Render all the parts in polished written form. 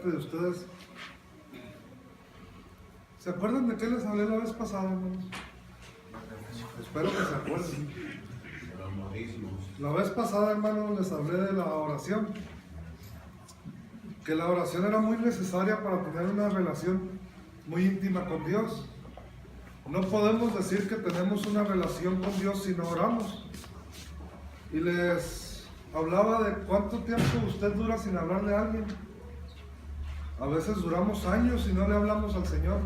de ustedes. ¿Se acuerdan de qué les hablé la vez pasada, hermanos? Espero que se acuerden. La vez pasada, hermanos, les hablé de la oración. Que la oración era muy necesaria para tener una relación muy íntima con Dios. No podemos decir que tenemos una relación con Dios si no oramos. Y les hablaba de cuánto tiempo usted dura sin hablarle a alguien. A veces duramos años y no le hablamos al Señor.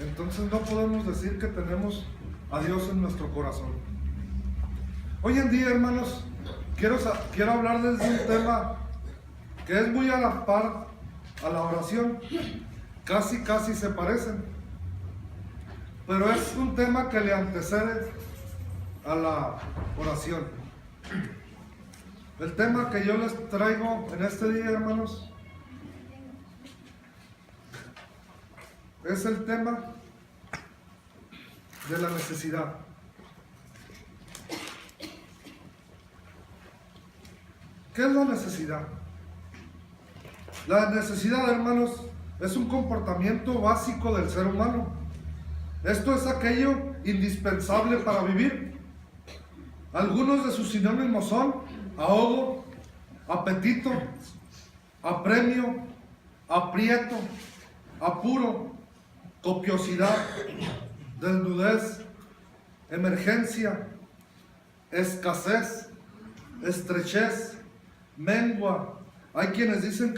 Entonces no podemos decir que tenemos a Dios en nuestro corazón. Hoy en día, hermanos, quiero hablarles de un tema que es muy a la par a la oración. Casi se parecen. Pero es un tema que le antecede a la oración. El tema que yo les traigo en este día, hermanos, es el tema de la necesidad. ¿Qué es la necesidad? La necesidad, hermanos, es un comportamiento básico del ser humano. Esto es aquello indispensable para vivir. Algunos de sus sinónimos son ahogo, apetito, apremio, aprieto, apuro, copiosidad, desnudez, emergencia, escasez, estrechez, mengua. Hay quienes dicen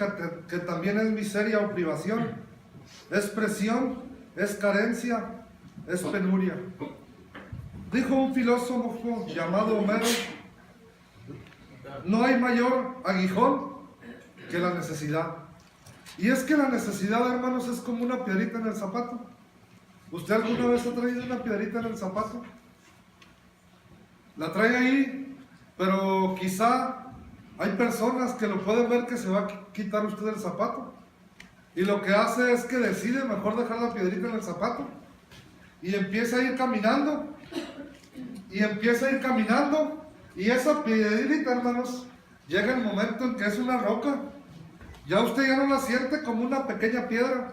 que también es miseria o privación, es presión, es carencia, es penuria. Dijo un filósofo llamado Homero: no hay mayor aguijón que la necesidad. Y es que la necesidad, hermanos, es como una piedrita en el zapato. ¿Usted alguna vez ha traído una piedrita en el zapato? La trae ahí, pero quizá hay personas que lo pueden ver que se va a quitar usted el zapato. Y lo que hace es que decide mejor dejar la piedrita en el zapato. Y empieza a ir caminando. Y empieza a ir caminando. Y esa piedrita, hermanos, llega el momento en que es una roca. Ya usted ya no la siente como una pequeña piedra.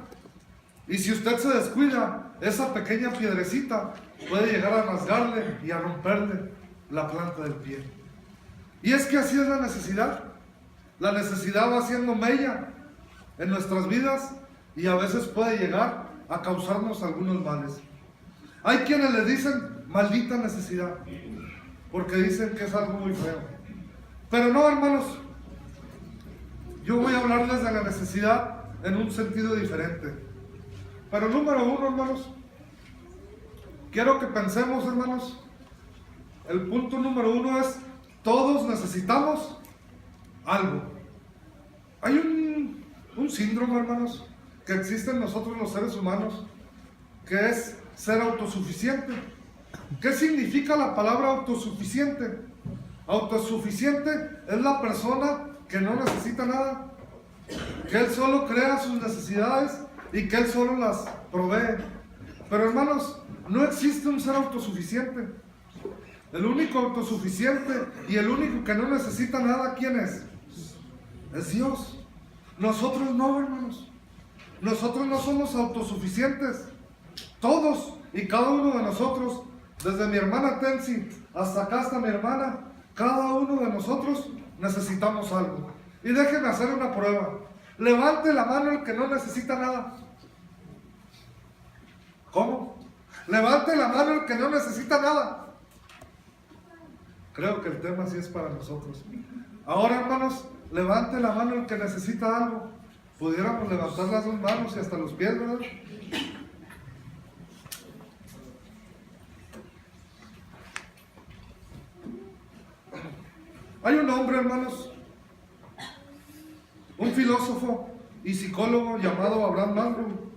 Y si usted se descuida, esa pequeña piedrecita puede llegar a rasgarle y a romperle la planta del pie. Y es que así es la necesidad. La necesidad va haciendo mella en nuestras vidas y a veces puede llegar a causarnos algunos males. Hay quienes le dicen maldita necesidad, porque dicen que es algo muy feo. Pero no, hermanos, yo voy a hablarles de la necesidad en un sentido diferente. Pero número uno, hermanos, quiero que pensemos, hermanos, el punto número uno es: todos necesitamos algo. Hay un síndrome, hermanos, que existe en nosotros los seres humanos, que es ser autosuficiente. ¿Qué significa la palabra autosuficiente? Autosuficiente es la persona que no necesita nada, que él solo crea sus necesidades y que él solo las provee. Pero, hermanos, no existe un ser autosuficiente. El único autosuficiente y el único que no necesita nada, ¿quién es? Es Dios. Nosotros no, hermanos. Nosotros no somos autosuficientes. Todos y cada uno de nosotros, desde mi hermana Tensi hasta acá, hasta mi hermana, cada uno de nosotros necesitamos algo. Y déjenme hacer una prueba. Levante la mano el que no necesita nada. ¿Cómo? Levante la mano el que no necesita nada. Creo que el tema sí es para nosotros. Ahora, hermanos, levante la mano el que necesita algo. Pudiéramos levantar las dos manos y hasta los pies, ¿verdad? Hay un hombre, hermanos, un filósofo y psicólogo llamado Abraham Maslow.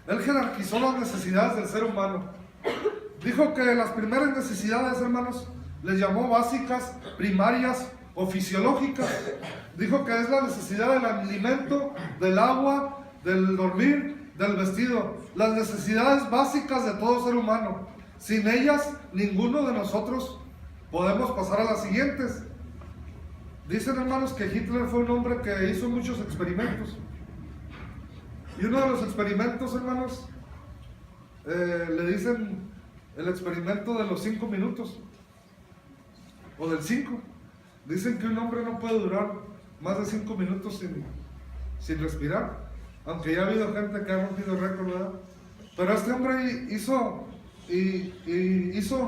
Él jerarquizó las necesidades del ser humano. Dijo que las primeras necesidades, hermanos, les llamó básicas, primarias o fisiológicas. Dijo que es la necesidad del alimento, del agua, del dormir, del vestido. Las necesidades básicas de todo ser humano. Sin ellas, ninguno de nosotros podemos pasar a las Dicen, hermanos, que Hitler fue un hombre que hizo muchos experimentos. Y uno de los experimentos, hermanos, le dicen el experimento de los 5 minutos, o del 5. Dicen que un hombre no puede durar más de 5 minutos sin respirar, aunque ya ha habido gente que ha rompido récord, ¿verdad? Pero este hombre hizo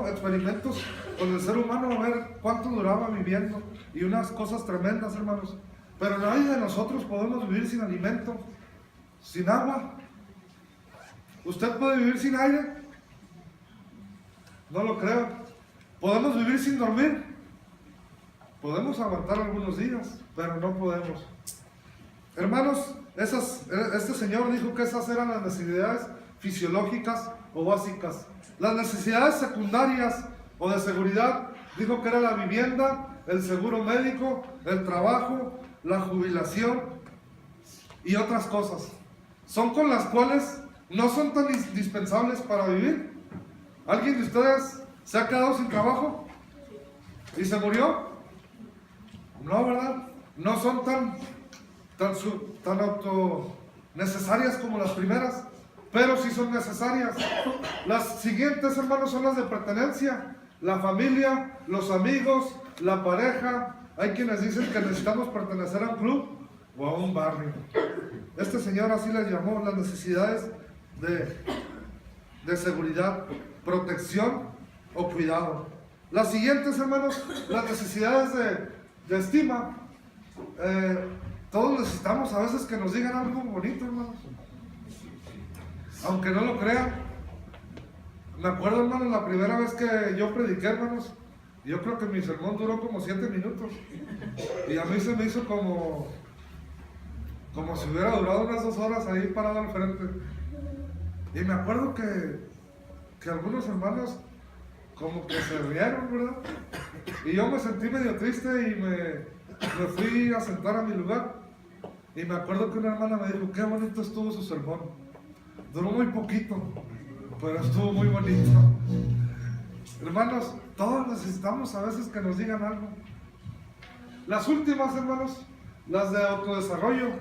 experimentos con el ser humano a ver cuánto duraba viviendo, y unas cosas tremendas, hermanos. Pero nadie de nosotros podemos vivir sin alimento, sin agua. ¿Usted puede vivir sin aire? No lo creo. ¿Podemos vivir sin dormir? Podemos aguantar algunos días, pero no podemos. Hermanos, este señor dijo que esas eran las necesidades fisiológicas o básicas. Las necesidades secundarias o de seguridad, dijo que era la vivienda, el seguro médico, el trabajo, la jubilación y otras cosas. Son con las cuales no son tan indispensables para vivir. ¿Alguien de ustedes se ha quedado sin trabajo y se murió? No, ¿verdad? No son tan auto necesarias como las primeras, pero sí son necesarias. Las siguientes, hermanos, son las de pertenencia: la familia, los amigos, la pareja. Hay quienes dicen que necesitamos pertenecer a un club o a un barrio. Este señor así les llamó las necesidades de seguridad, protección o cuidado. Las siguientes, hermanos, las necesidades de estima. Todos necesitamos a veces que nos digan algo bonito, hermanos, aunque no lo crean. Me acuerdo, hermanos, la primera vez que yo prediqué, hermanos, yo creo que mi sermón duró como 7 minutos, y a mí se me hizo como si hubiera durado unas 2 horas ahí parado al frente. Y me acuerdo que algunos hermanos como que se rieron, ¿verdad? Y yo me sentí medio triste y me fui a sentar a mi lugar. Y me acuerdo que una hermana me dijo: qué bonito estuvo su sermón. Duró muy poquito, pero estuvo muy bonito. Hermanos, todos necesitamos a veces que nos digan algo. Las últimas, hermanos, las de autodesarrollo,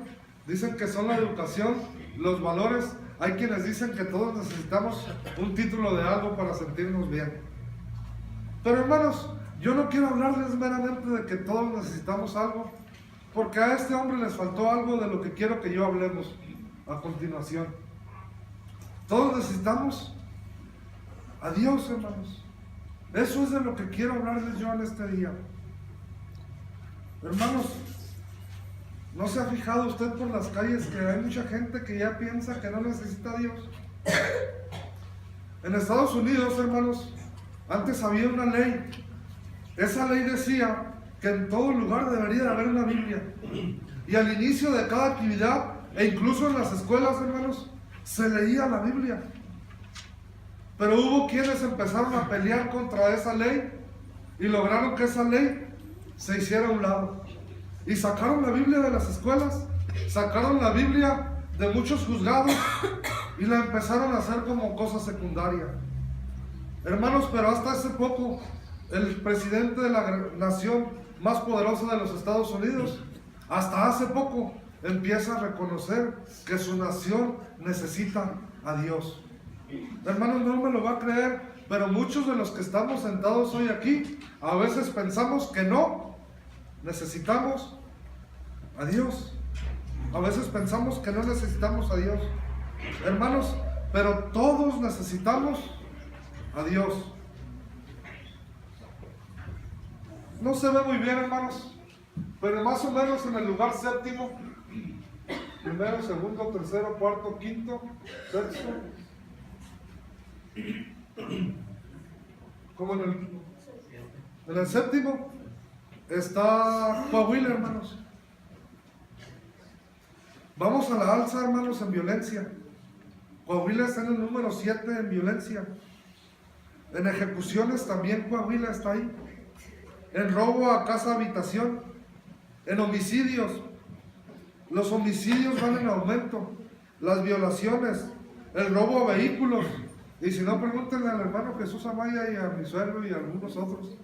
dicen que son la educación, los valores. Hay quienes dicen que todos necesitamos un título de algo para sentirnos bien. Pero, hermanos, yo no quiero hablarles meramente de que todos necesitamos algo, porque a este hombre les faltó algo de lo que quiero que yo hablemos a continuación. Todos necesitamos a Dios, hermanos. Eso es de lo que quiero hablarles yo en este día. Hermanos, ¿no se ha fijado usted por las calles que hay mucha gente que ya piensa que no necesita a Dios? En Estados Unidos, hermanos, antes había una ley. Esa ley decía que en todo lugar debería de haber una Biblia. Y al inicio de cada actividad, e incluso en las escuelas, hermanos, se leía la Biblia. Pero hubo quienes empezaron a pelear contra esa ley y lograron que esa ley se hiciera a un lado. Y sacaron la Biblia de las escuelas, sacaron la Biblia de muchos juzgados y la empezaron a hacer como cosa secundaria. Hermanos, pero hasta hace poco, el presidente de la nación más poderosa de los Estados Unidos, hasta hace poco, empieza a reconocer que su nación necesita a Dios. Hermanos, no me lo va a creer, pero muchos de los que estamos sentados hoy aquí, a veces pensamos que no necesitamos a Dios. A veces pensamos que no necesitamos a Dios. Hermanos, pero todos necesitamos a Dios. No se ve muy bien, hermanos, pero más o menos en el lugar séptimo, primero, segundo, tercero, cuarto, quinto, sexto, como en el séptimo está Coahuila, hermanos. Vamos a la alza, hermanos, en violencia. Coahuila está en el número 7 en violencia. En ejecuciones también Coahuila está ahí. En robo a casa habitación. En homicidios. Los homicidios van en aumento. Las violaciones. El robo a vehículos. Y si no, pregúntenle al hermano Jesús Amaya y a mi suegro y a algunos otros.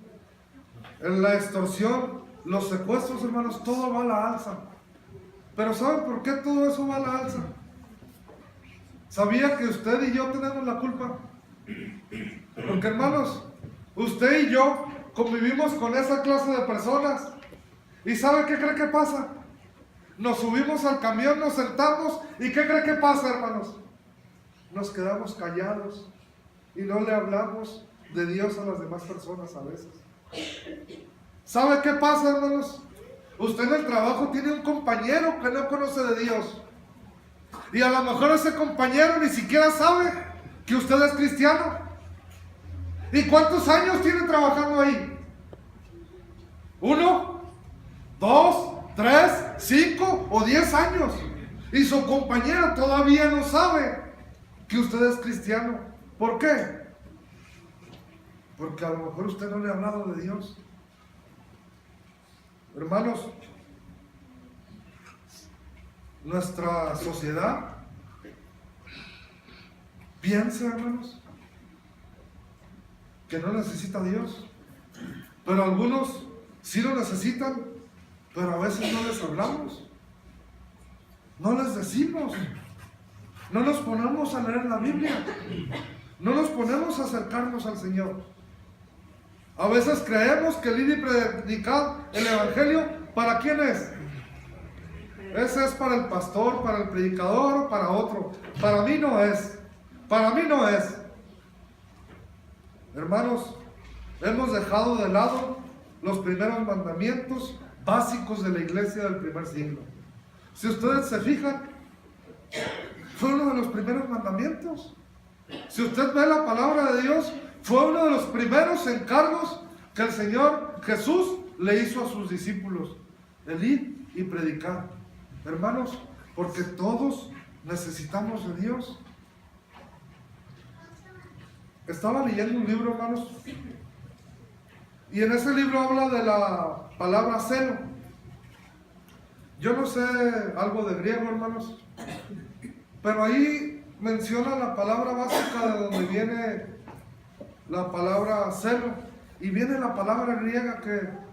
En la extorsión, los secuestros, hermanos, todo va a la alza. Pero ¿saben por qué todo eso va a la alza? ¿Sabía que usted y yo tenemos la culpa? Porque, hermanos, usted y yo convivimos con esa clase de personas. ¿Y sabe qué cree que pasa? Nos subimos al camión, nos sentamos, ¿y qué cree que pasa, hermanos? Nos quedamos callados y no le hablamos de Dios a las demás personas a veces. ¿Sabe qué pasa, hermanos? Usted en el trabajo tiene un compañero que no conoce de Dios. Y a lo mejor ese compañero ni siquiera sabe que usted es cristiano. ¿Y cuántos años tiene trabajando ahí? 1, 2, 3, 5 o 10 años. Y su compañero todavía no sabe que usted es cristiano. ¿Por qué? Porque a lo mejor usted no le ha hablado de Dios. Hermanos, nuestra sociedad piensa, hermanos, que no necesita a Dios. Pero algunos sí lo necesitan, pero a veces no les hablamos. No les decimos. No nos ponemos a leer la Biblia. No nos ponemos a acercarnos al Señor. A veces creemos que el ir y predicar el Evangelio, ¿para quién es? Ese es para el pastor, para el predicador o para otro. Para mí no es. Para mí no es. Hermanos, hemos dejado de lado los primeros mandamientos básicos de la iglesia del primer siglo. Si ustedes se fijan, fue uno de los primeros mandamientos. Si usted ve la palabra de Dios, fue uno de los primeros encargos que el Señor Jesús le hizo a sus discípulos: el ir y predicar. Hermanos, porque todos necesitamos de Dios. Estaba leyendo un libro, hermanos, y en ese libro habla de la palabra celo. Yo no sé algo de griego, hermanos, pero ahí menciona la palabra básica de donde viene la palabra celo, y viene la palabra griega que...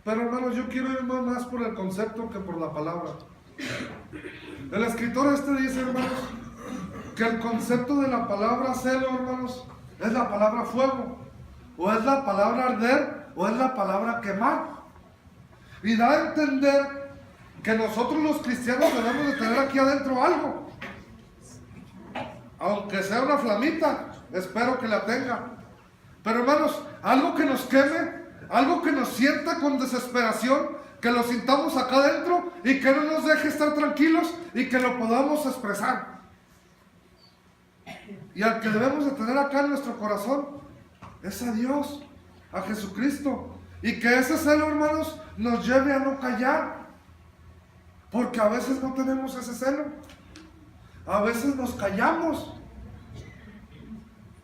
Pero, hermanos, yo quiero ir más por el concepto que por la palabra. El escritor dice, hermanos, que el concepto de la palabra celo, hermanos, es la palabra fuego, o es la palabra arder, o es la palabra quemar. Y da a entender que nosotros los cristianos debemos de tener aquí adentro algo. Aunque sea una flamita, espero que la tenga. Pero, hermanos, algo que nos queme, algo que nos sienta con desesperación, que lo sintamos acá adentro y que no nos deje estar tranquilos y que lo podamos expresar. Y al que debemos de tener acá en nuestro corazón es a Dios, a Jesucristo. Y que ese celo, hermanos, nos lleve a no callar. Porque a veces no tenemos ese celo. A veces nos callamos.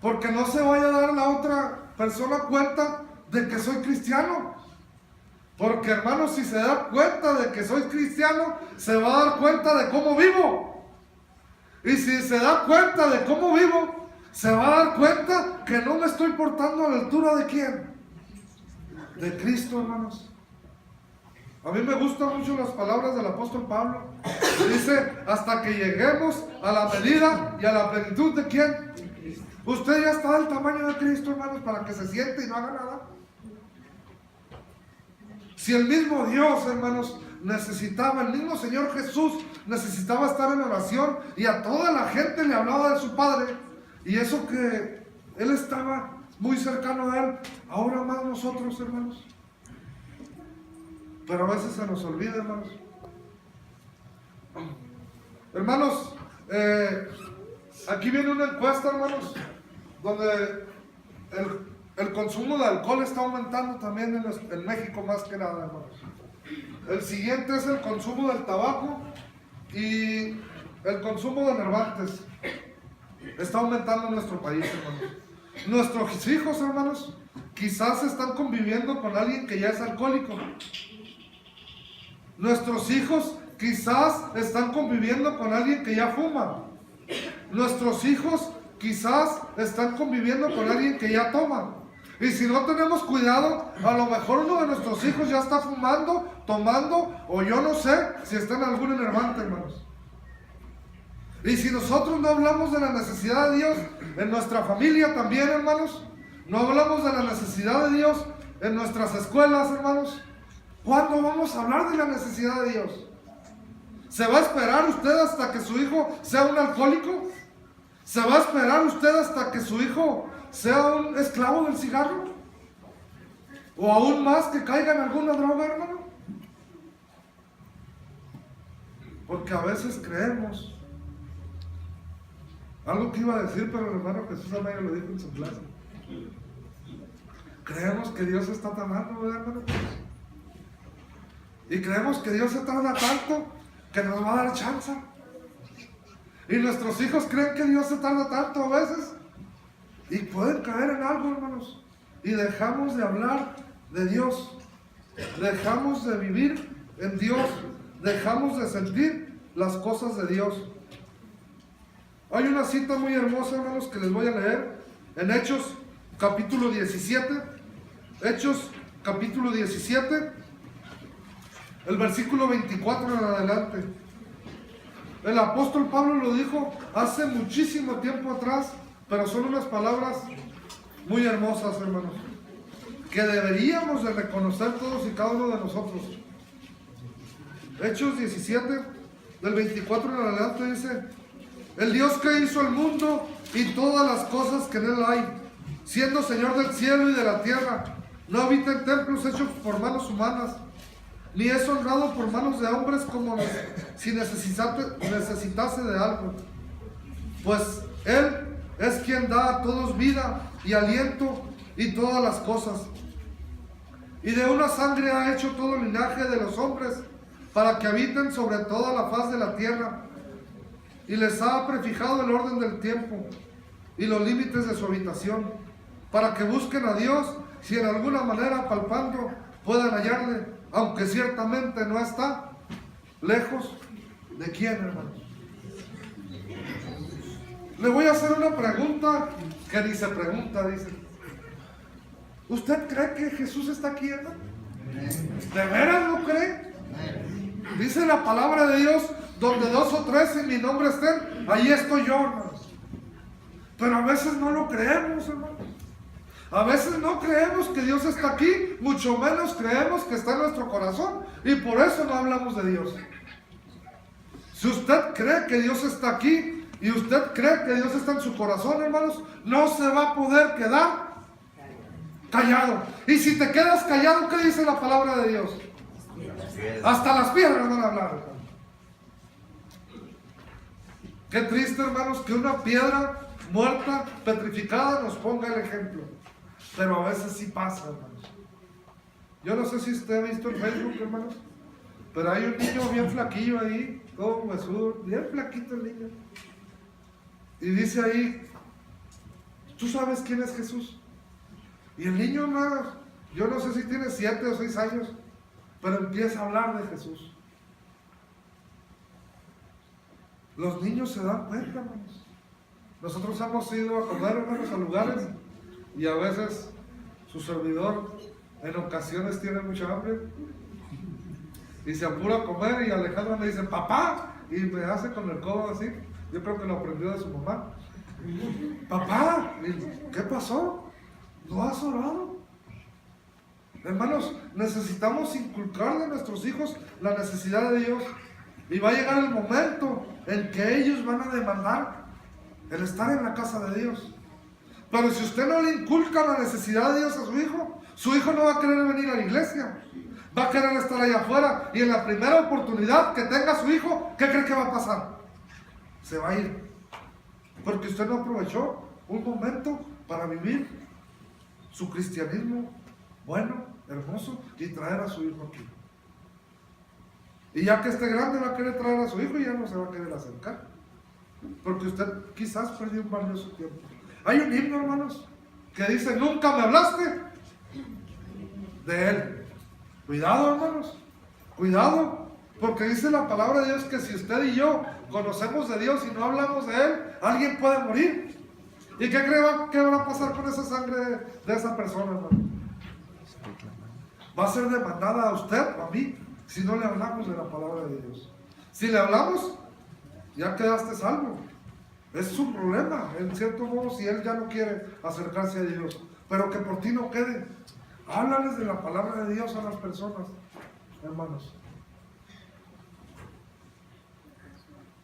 Porque no se vaya a dar la otra persona cuenta de que soy cristiano. Porque, hermanos, si se da cuenta de que soy cristiano, se va a dar cuenta de cómo vivo. Y si se da cuenta de cómo vivo, se va a dar cuenta que no me estoy portando a la altura de ¿quién? De Cristo, hermanos. A mí me gustan mucho las palabras del apóstol Pablo. Dice, hasta que lleguemos a la medida y a la plenitud de ¿quién? Usted ya está del tamaño de Cristo, hermanos, para que se siente y no haga nada. Si el mismo Dios, hermanos, necesitaba, el mismo Señor Jesús necesitaba estar en oración, y a toda la gente le hablaba de su Padre, y eso que Él estaba muy cercano a Él, ahora más nosotros, hermanos. Pero a veces se nos olvida, hermanos. Hermanos, aquí viene una encuesta, hermanos, donde el consumo de alcohol está aumentando también en México más que nada, hermanos. El siguiente es el consumo del tabaco y el consumo de enervantes. Está aumentando en nuestro país, hermanos. Nuestros hijos, hermanos, quizás están conviviendo con alguien que ya es alcohólico. Nuestros hijos quizás están conviviendo con alguien que ya fuma. Nuestros hijos quizás están conviviendo con alguien que ya toma. Y si no tenemos cuidado, a lo mejor uno de nuestros hijos ya está fumando, tomando, o yo no sé si está en algún enervante, hermanos. Y si nosotros no hablamos de la necesidad de Dios en nuestra familia también, hermanos, no hablamos de la necesidad de Dios en nuestras escuelas, hermanos, ¿cuándo vamos a hablar de la necesidad de Dios? ¿Se va a esperar usted hasta que su hijo sea un alcohólico? ¿Se va a esperar usted hasta que su hijo sea un esclavo del cigarro? ¿O aún más que caiga en alguna droga, hermano? Porque a veces creemos algo que iba a decir, pero el hermano Jesús Amaya lo dijo en su clase. Creemos que Dios está tardando, ¿verdad, hermano? Y creemos que Dios se tarda tanto que nos va a dar chance. Y nuestros hijos creen que Dios se tarda tanto a veces. Y pueden caer en algo, hermanos. Y dejamos de hablar de Dios. Dejamos de vivir en Dios. Dejamos de sentir las cosas de Dios. Hay una cita muy hermosa, hermanos, que les voy a leer en Hechos capítulo 17. Hechos capítulo 17, el versículo 24 en adelante. El apóstol Pablo lo dijo hace muchísimo tiempo atrás, pero son unas palabras muy hermosas, hermanos, que deberíamos de reconocer todos y cada uno de nosotros. Hechos 17, del 24 en adelante dice: el Dios que hizo el mundo y todas las cosas que en él hay, siendo Señor del cielo y de la tierra, no habita en templos hechos por manos humanas, ni es honrado por manos de hombres como si necesitase de algo. Pues Él es quien da a todos vida y aliento y todas las cosas. Y de una sangre ha hecho todo el linaje de los hombres, para que habiten sobre toda la faz de la tierra. Y les ha prefijado el orden del tiempo y los límites de su habitación, para que busquen a Dios, si en alguna manera palpando puedan hallarle, aunque ciertamente no está lejos de quién, hermanos. Le voy a hacer una pregunta que ni se pregunta, dice. ¿Usted cree que Jesús está aquí, hermano? ¿De veras lo cree? Dice la palabra de Dios: donde dos o tres en mi nombre estén, ahí estoy yo, hermanos. Pero a veces no lo creemos, hermanos. A veces no creemos que Dios está aquí, mucho menos creemos que está en nuestro corazón, y por eso no hablamos de Dios. Si usted cree que Dios está aquí y usted cree que Dios está en su corazón, hermanos, no se va a poder quedar callado. Y si te quedas callado, ¿qué dice la palabra de Dios? Hasta las piedras van a hablar, hermanos. Qué triste, hermanos, que una piedra muerta, petrificada, nos ponga el ejemplo. Pero a veces sí pasa, hermanos. Yo no sé si usted ha visto en Facebook, hermanos, pero hay un niño bien flaquillo ahí, todo huesudo, bien flaquito el niño. Y dice ahí: ¿tú sabes quién es Jesús? Y el niño, hermanos, yo no sé si tiene 7 o 6 años, pero empieza a hablar de Jesús. Los niños se dan cuenta, hermanos. Nosotros hemos ido a comer, hermanos, a lugares, y a veces su servidor en ocasiones tiene mucha hambre y se apura a comer, y Alejandra me dice: papá, y me hace con el codo así. Yo creo que lo aprendió de su mamá. Papá, ¿qué pasó? ¿No has orado? Hermanos, necesitamos inculcarle a nuestros hijos la necesidad de Dios, y va a llegar el momento en que ellos van a demandar el estar en la casa de Dios. Pero si usted no le inculca la necesidad de Dios a su hijo no va a querer venir a la iglesia, va a querer estar allá afuera, y en la primera oportunidad que tenga su hijo, ¿qué cree que va a pasar? Se va a ir, porque usted no aprovechó un momento para vivir su cristianismo bueno, hermoso, y traer a su hijo aquí. Y ya que esté grande, va a querer traer a su hijo y ya no se va a querer acercar, porque usted quizás perdió un valioso tiempo. Hay un himno, hermanos, que dice: nunca me hablaste de Él. Cuidado, hermanos, cuidado, porque dice la palabra de Dios que si usted y yo conocemos de Dios y no hablamos de Él, alguien puede morir. ¿Y qué cree que va a pasar con esa sangre de esa persona, hermano? Va a ser demandada a usted o a mí si no le hablamos de la palabra de Dios. Si le hablamos, ya quedaste salvo. Es su problema, en cierto modo, si él ya no quiere acercarse a Dios. Pero que por ti no quede. Háblales de la palabra de Dios a las personas, hermanos.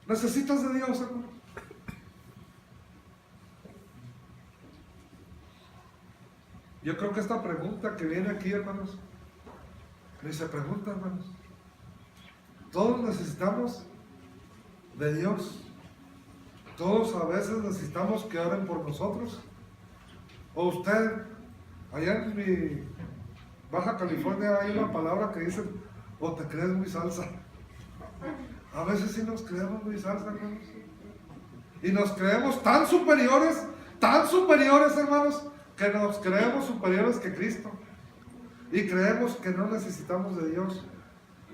¿Necesitas de Dios, hermanos? Yo creo que esta pregunta que viene aquí, hermanos, ni se pregunta, hermanos. Todos necesitamos de Dios. Todos a veces necesitamos que oren por nosotros. O usted, allá en mi Baja California hay una palabra que dice, o te crees muy salsa. A veces sí nos creemos muy salsa, hermanos. Y nos creemos tan superiores, hermanos, que nos creemos superiores que Cristo. Y creemos que no necesitamos de Dios.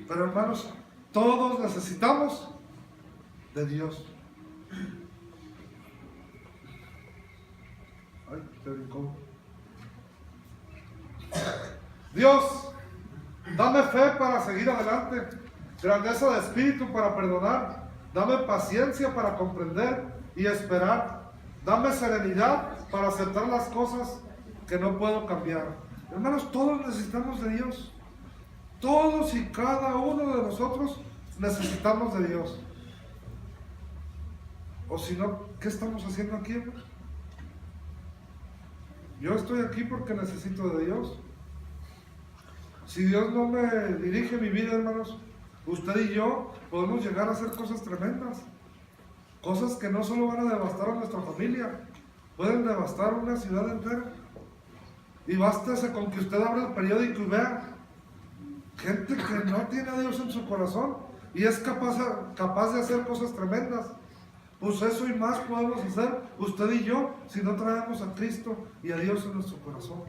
Pero hermanos, todos necesitamos de Dios. Ay, te brincó. Dios, dame fe para seguir adelante, grandeza de espíritu para perdonar, dame paciencia para comprender y esperar, dame serenidad para aceptar las cosas que no puedo cambiar. Hermanos, todos necesitamos de Dios. Todos y cada uno de nosotros necesitamos de Dios. O si no, ¿qué estamos haciendo aquí, hermanos? Yo estoy aquí porque necesito de Dios. Si Dios no me dirige mi vida, hermanos, usted y yo podemos llegar a hacer cosas tremendas. Cosas que no solo van a devastar a nuestra familia, pueden devastar una ciudad entera. Y bástese con que usted abra el periódico y vea gente que no tiene a Dios en su corazón y es capaz de hacer cosas tremendas. Pues eso y más podemos hacer usted y yo si no traemos a Cristo y a Dios en nuestro corazón.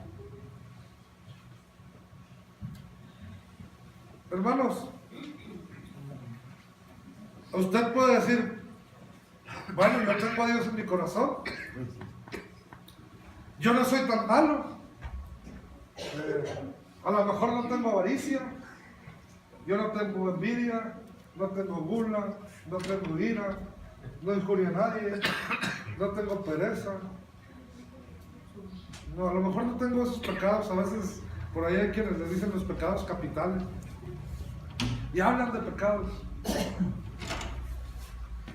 Hermanos, usted puede decir, bueno, yo tengo a Dios en mi corazón, yo no soy tan malo, a lo mejor no tengo avaricia, yo no tengo envidia, no tengo gula, no tengo ira, no injurio a nadie, no tengo pereza. No, a lo mejor no tengo esos pecados. A veces por ahí hay quienes les dicen los pecados capitales y hablan de pecados.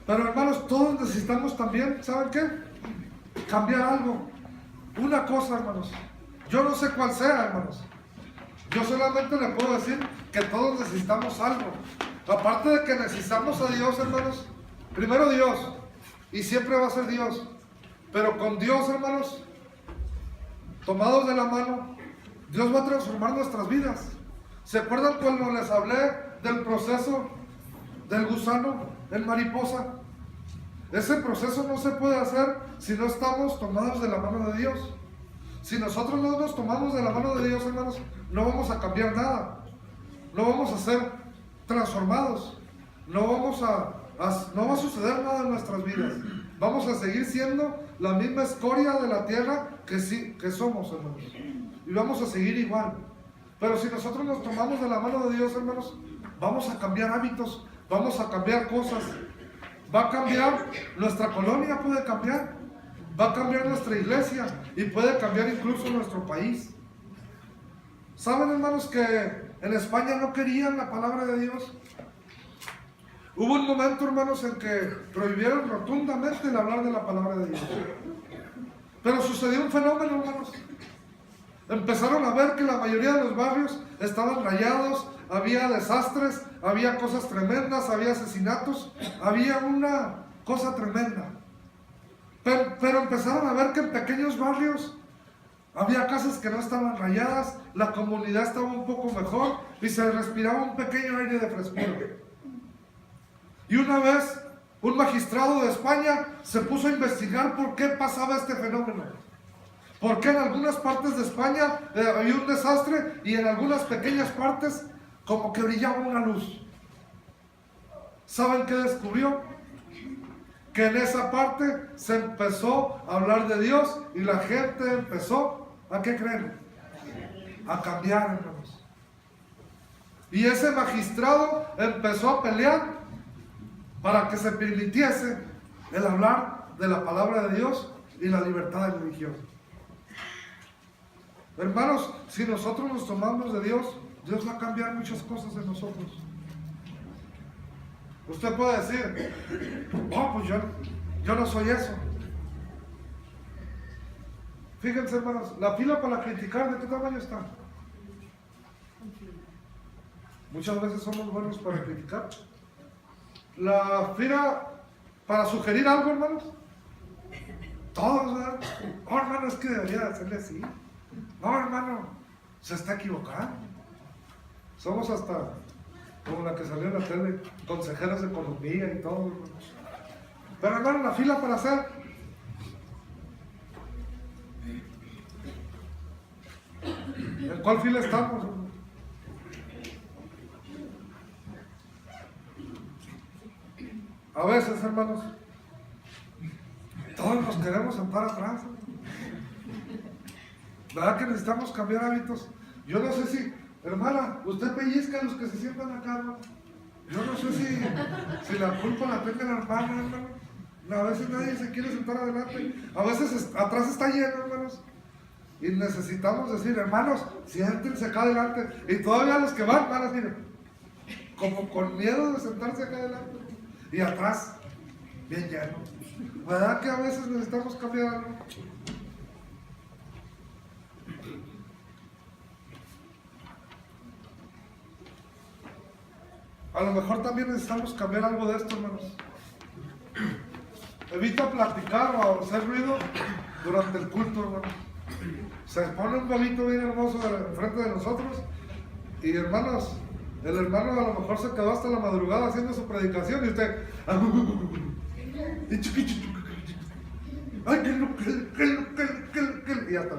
Pero hermanos, todos necesitamos también, ¿saben qué? Cambiar algo. Una cosa, hermanos. Yo no sé cuál sea, hermanos. Yo solamente le puedo decir que todos necesitamos algo. Aparte de que necesitamos a Dios, hermanos. Primero Dios, y siempre va a ser Dios, pero con Dios, hermanos, tomados de la mano, Dios va a transformar nuestras vidas. ¿Se acuerdan cuando les hablé del proceso del gusano en mariposa? Ese proceso no se puede hacer si no estamos tomados de la mano de Dios. Si nosotros no nos tomamos de la mano de Dios, hermanos, no vamos a cambiar nada, no vamos a ser transformados, no va a suceder nada en nuestras vidas. Vamos a seguir siendo la misma escoria de la tierra que somos, hermanos. Y vamos a seguir igual. Pero si nosotros nos tomamos de la mano de Dios, hermanos, vamos a cambiar hábitos, vamos a cambiar cosas. Va a cambiar, nuestra colonia puede cambiar, va a cambiar nuestra iglesia y puede cambiar incluso nuestro país. ¿Saben, hermanos, que en España no querían la palabra de Dios? Hubo un momento, hermanos, en que prohibieron rotundamente el hablar de la palabra de Dios. Pero sucedió un fenómeno, hermanos. Empezaron a ver que la mayoría de los barrios estaban rayados, había desastres, había cosas tremendas, había asesinatos, había una cosa tremenda. Pero empezaron a ver que en pequeños barrios había casas que no estaban rayadas, la comunidad estaba un poco mejor y se respiraba un pequeño aire de frescura. Y una vez, un magistrado de España se puso a investigar por qué pasaba este fenómeno. ¿Por qué en algunas partes de España había un desastre y en algunas pequeñas partes como que brillaba una luz? ¿Saben qué descubrió? Que en esa parte se empezó a hablar de Dios y la gente empezó, ¿a qué creen? A cambiar, hermanos. Y ese magistrado empezó a pelear para que se permitiese el hablar de la palabra de Dios y la libertad de religión. Hermanos, si nosotros nos tomamos de Dios, Dios va a cambiar muchas cosas en nosotros. Usted puede decir, oh, pues yo no soy eso. Fíjense, hermanos, la fila para criticar, ¿de qué tamaño está? Muchas veces somos buenos para criticar. La fila para sugerir algo, hermanos. Todos, ¿verdad? Oh, hermano, es que debería de hacerle así. No, hermano, se está equivocando. Somos hasta como la que salió en la tele, consejeros de economía y todo, hermanos. Pero, hermano, la fila para hacer. ¿En cuál fila estamos, hermano? A veces, hermanos, todos nos queremos sentar atrás. ¿Verdad que necesitamos cambiar hábitos? Yo no sé si, hermana, usted pellizca a los que se sientan acá, hermano. Yo no sé si la culpa la tenga la hermana, hermano. A veces nadie se quiere sentar adelante. A veces atrás está lleno, hermanos. Y necesitamos decir, hermanos, siéntense acá adelante. Y todavía los que van a decir, como con miedo de sentarse acá adelante. Y atrás, bien lleno. ¿Verdad que a veces necesitamos cambiar algo? A lo mejor también necesitamos cambiar algo de esto, hermanos. Evita platicar o hacer ruido durante el culto, hermanos. Se pone un bebito bien hermoso enfrente de nosotros y, hermanos, el hermano a lo mejor se quedó hasta la madrugada haciendo su predicación y usted y hasta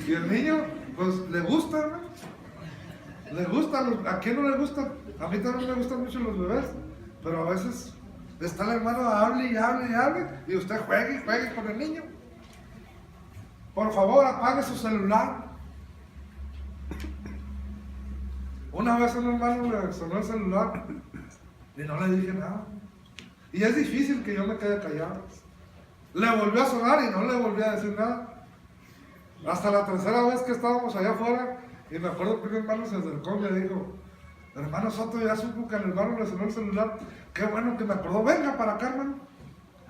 y el niño pues le gusta, ¿no? Le gusta, ¿a quién no le gusta? A mí también me gustan mucho los bebés, pero a veces está el hermano hable y hable y hable y usted juegue y juegue con el niño. Por favor, apague su celular. Una vez a un hermano le sonó el celular y no le dije nada. Y es difícil que yo me quede callado. Le volvió a sonar y no le volví a decir nada. Hasta la tercera vez que estábamos allá afuera, y me acuerdo que un hermano se acercó y me dijo, hermano Soto, ya supo que al hermano le sonó el celular. Qué bueno que me acordó. Venga para acá, hermano.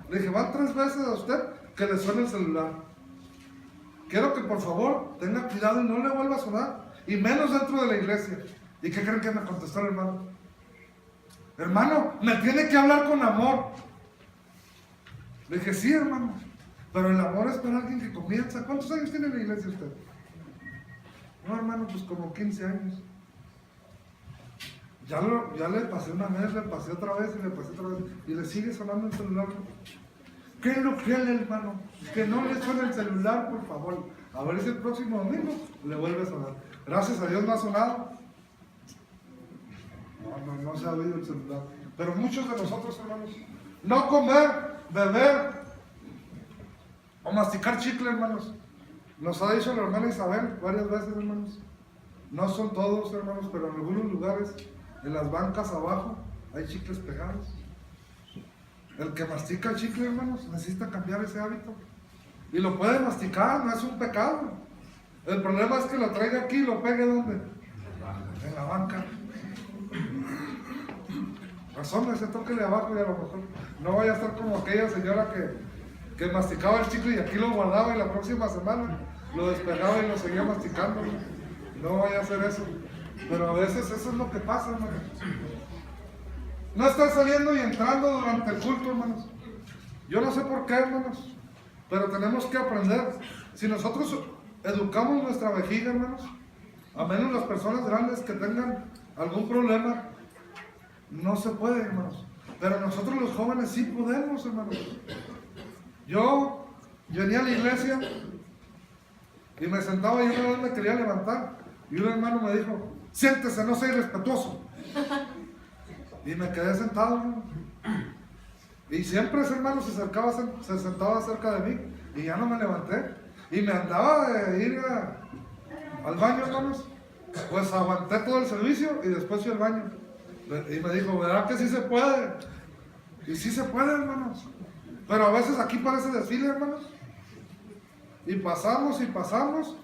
Le dije, van 3 veces a usted que le suene el celular. Quiero que por favor tenga cuidado y no le vuelva a sonar, y menos dentro de la iglesia. ¿Y qué creen que me contestó el hermano? Hermano, me tiene que hablar con amor. Le dije, sí, hermano, pero el amor es para alguien que comienza. ¿Cuántos años tiene la iglesia usted? No, hermano, pues como 15 años. Ya le pasé una vez, le pasé otra vez y le pasé otra vez, y le sigue sonando el celular. ¿Qué es lo que es, hermano? Que no le suene el celular, por favor. A ver si el próximo domingo le vuelve a sonar. Gracias a Dios no ha sonado. No se ha oído el celular. Pero muchos de nosotros, hermanos, no comer, beber o masticar chicle, hermanos. Nos ha dicho la hermana Isabel varias veces, hermanos. No son todos, hermanos, pero en algunos lugares, en las bancas abajo, hay chicles pegados. El que mastica el chicle, hermanos, necesita cambiar ese hábito. Y lo puede masticar, no es un pecado. El problema es que lo traiga aquí y lo pegue ¿dónde? En la banca. Asómese, tóquele abajo y a lo mejor no vaya a estar como aquella señora que masticaba el chicle y aquí lo guardaba y la próxima semana lo despegaba y lo seguía masticando. No vaya a hacer eso. Pero a veces eso es lo que pasa, hermanos. No estar saliendo y entrando durante el culto, hermanos. Yo no sé por qué, hermanos, pero tenemos que aprender. Si nosotros educamos nuestra vejiga, hermanos, a menos las personas grandes que tengan algún problema, no se puede, hermanos. Pero nosotros los jóvenes sí podemos, hermanos. Yo venía a la iglesia y me sentaba y una vez me quería levantar y un hermano me dijo, siéntese, no sea irrespetuoso. Y me quedé sentado, hermano. Y siempre ese hermano se sentaba cerca de mí y ya no me levanté. Y me andaba de ir al baño, hermanos. Pues aguanté todo el servicio y después fui al baño. Y me dijo, ¿verdad que sí se puede? Y sí se puede, hermanos. Pero a veces aquí parece desfile, hermanos. Y pasamos y pasamos.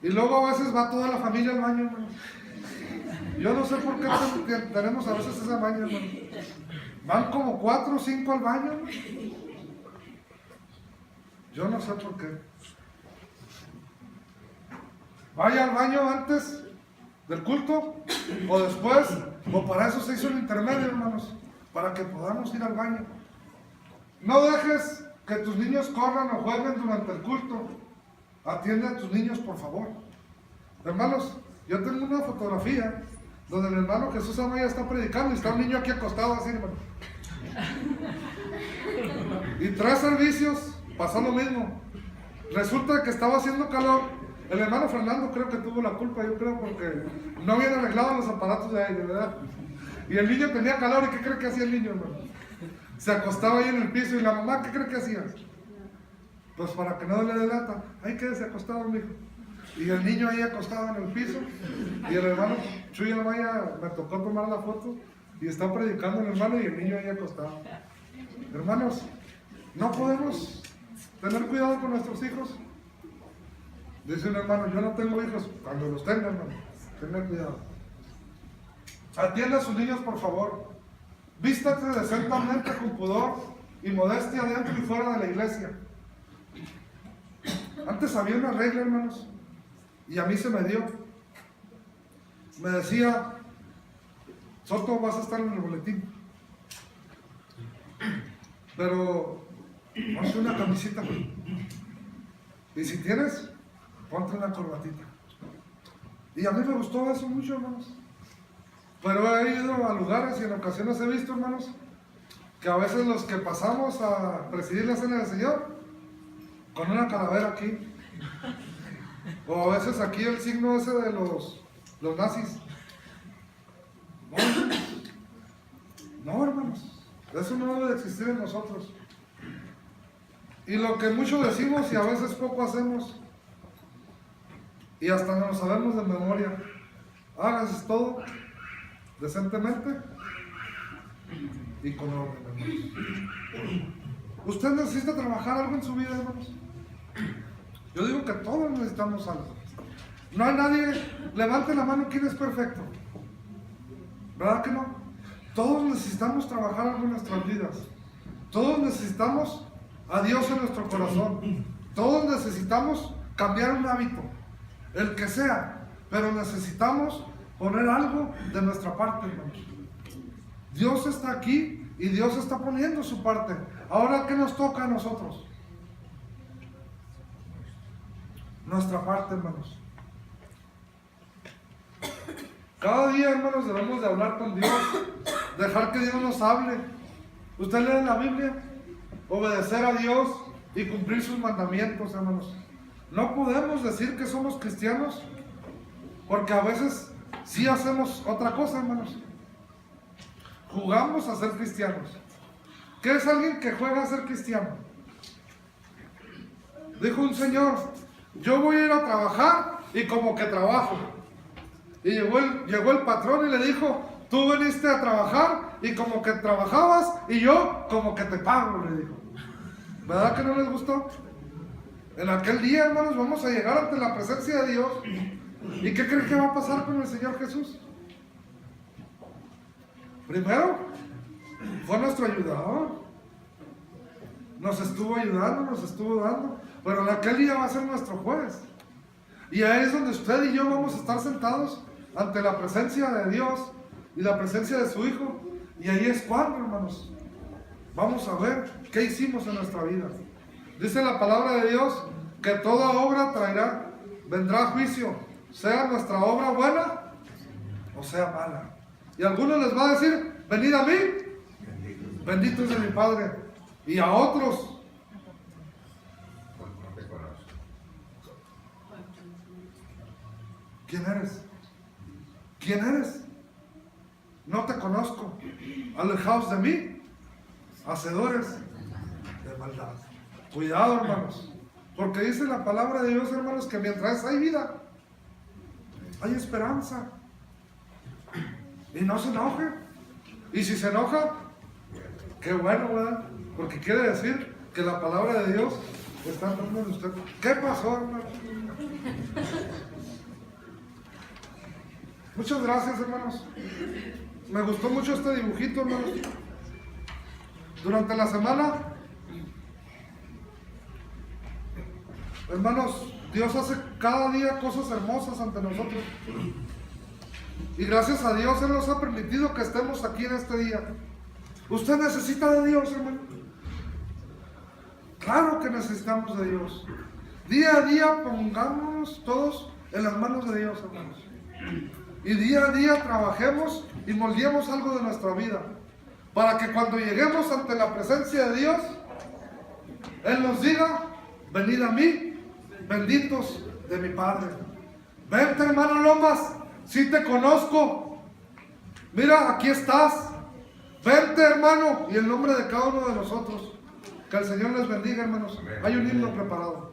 Y luego a veces va toda la familia al baño, hermanos. Yo no sé por qué tenemos a veces esa maña, hermanos. Van como 4 o 5 al baño, hermanos. Yo no sé por qué. Vaya al baño antes del culto o después, o para eso se hizo el intermedio, hermanos, para que podamos ir al baño. No dejes que tus niños corran o jueguen durante el culto. Atiende a tus niños, por favor. Hermanos, yo tengo una fotografía donde el hermano Jesús Amaya está predicando y está un niño aquí acostado así, hermano. Y 3 servicios pasó lo mismo. Resulta que estaba haciendo calor. El hermano Fernando creo que tuvo la culpa, yo creo, porque no habían arreglado los aparatos de aire, ¿verdad? Y el niño tenía calor, ¿y qué cree que hacía el niño, hermano? Se acostaba ahí en el piso, y la mamá, ¿qué cree que hacía? Pues para que no le dé lata, ahí quédese acostado, mijo. Y el niño ahí acostado en el piso, y el hermano Chuy Amaya me tocó tomar la foto, y está predicando el hermano y el niño ahí acostado. Hermanos, no podemos tener cuidado con nuestros hijos. Dice un hermano, yo no tengo hijos. Cuando los tenga, hermano, tengan cuidado. Atienda a sus niños, por favor. Vístate decentemente con pudor y modestia dentro y fuera de la iglesia. Antes había una regla, hermanos, y a mí se me dio. Me decía, Soto, vas a estar en el boletín, pero ponte una camisita. Y si tienes, ponte una corbatita. Y a mí me gustó eso mucho, hermanos. Pero he ido a lugares y en ocasiones he visto, hermanos, que a veces los que pasamos a presidir la cena del Señor, con una calavera aquí, o a veces aquí el signo ese de los nazis. No, hermanos, eso no debe de existir en nosotros. Y lo que mucho decimos y a veces poco hacemos, y hasta no lo sabemos de memoria, hágase todo decentemente y con orden, hermanos. ¿Usted necesita trabajar algo en su vida, hermanos? Yo digo que todos necesitamos algo. No hay nadie, levante la mano, ¿quién es perfecto? ¿Verdad que no? Todos necesitamos trabajar algo en nuestras vidas. Todos necesitamos a Dios en nuestro corazón. Todos necesitamos cambiar un hábito, el que sea, pero necesitamos poner algo de nuestra parte, hermanos. Dios está aquí y Dios está poniendo su parte. Ahora, ¿qué nos toca a nosotros? Nuestra parte, hermanos. Cada día, hermanos, debemos de hablar con Dios, dejar que Dios nos hable. Usted lee la Biblia, obedecer a Dios y cumplir sus mandamientos, hermanos. No podemos decir que somos cristianos, porque a veces sí hacemos otra cosa, hermanos. Jugamos a ser cristianos. ¿Qué es alguien que juega a ser cristiano? Dijo un señor, yo voy a ir a trabajar y como que trabajo. Y llegó el patrón y le dijo, tú viniste a trabajar y como que trabajabas y yo como que te pago, le dijo. ¿Verdad que no les gustó? En aquel día, hermanos, vamos a llegar ante la presencia de Dios. ¿Y qué creen que va a pasar con el Señor Jesús? Primero, fue nuestro ayudador. Nos estuvo ayudando, nos estuvo dando. Pero en aquel día va a ser nuestro juez. Y ahí es donde usted y yo vamos a estar sentados ante la presencia de Dios y la presencia de su Hijo. Y ahí es cuando, hermanos, vamos a ver qué hicimos en nuestra vida. Dice la palabra de Dios que toda obra vendrá a juicio, sea nuestra obra buena o sea mala. Y a algunos les va a decir, venid a mí, bendito es de mi Padre. Y a otros, ¿quién eres? ¿Quién eres? No te conozco. Alejaos de mí, hacedores de maldad. Cuidado, hermanos, porque dice la palabra de Dios, hermanos, que mientras hay vida, hay esperanza. Y no se enoje. Y si se enoja, Qué bueno, ¿verdad? Porque quiere decir que la palabra de Dios está entrando en usted. ¿Qué pasó, hermano? Muchas gracias, hermanos. Me gustó mucho este dibujito, hermanos. Durante la semana, hermanos, Dios hace cada día cosas hermosas ante nosotros. Y gracias a Dios Él nos ha permitido que estemos aquí en este día. ¿Usted necesita de Dios, hermano? Claro que necesitamos de Dios. Día a día pongámonos todos en las manos de Dios, hermanos. Y día a día trabajemos y moldeemos algo de nuestra vida. Para que cuando lleguemos ante la presencia de Dios, Él nos diga: venid a mí, benditos de mi Padre. Vente, hermano Lomas, si te conozco. Mira, aquí estás. Vente, hermano, y en nombre de cada uno de nosotros. Que el Señor les bendiga, hermanos. Hay un himno preparado.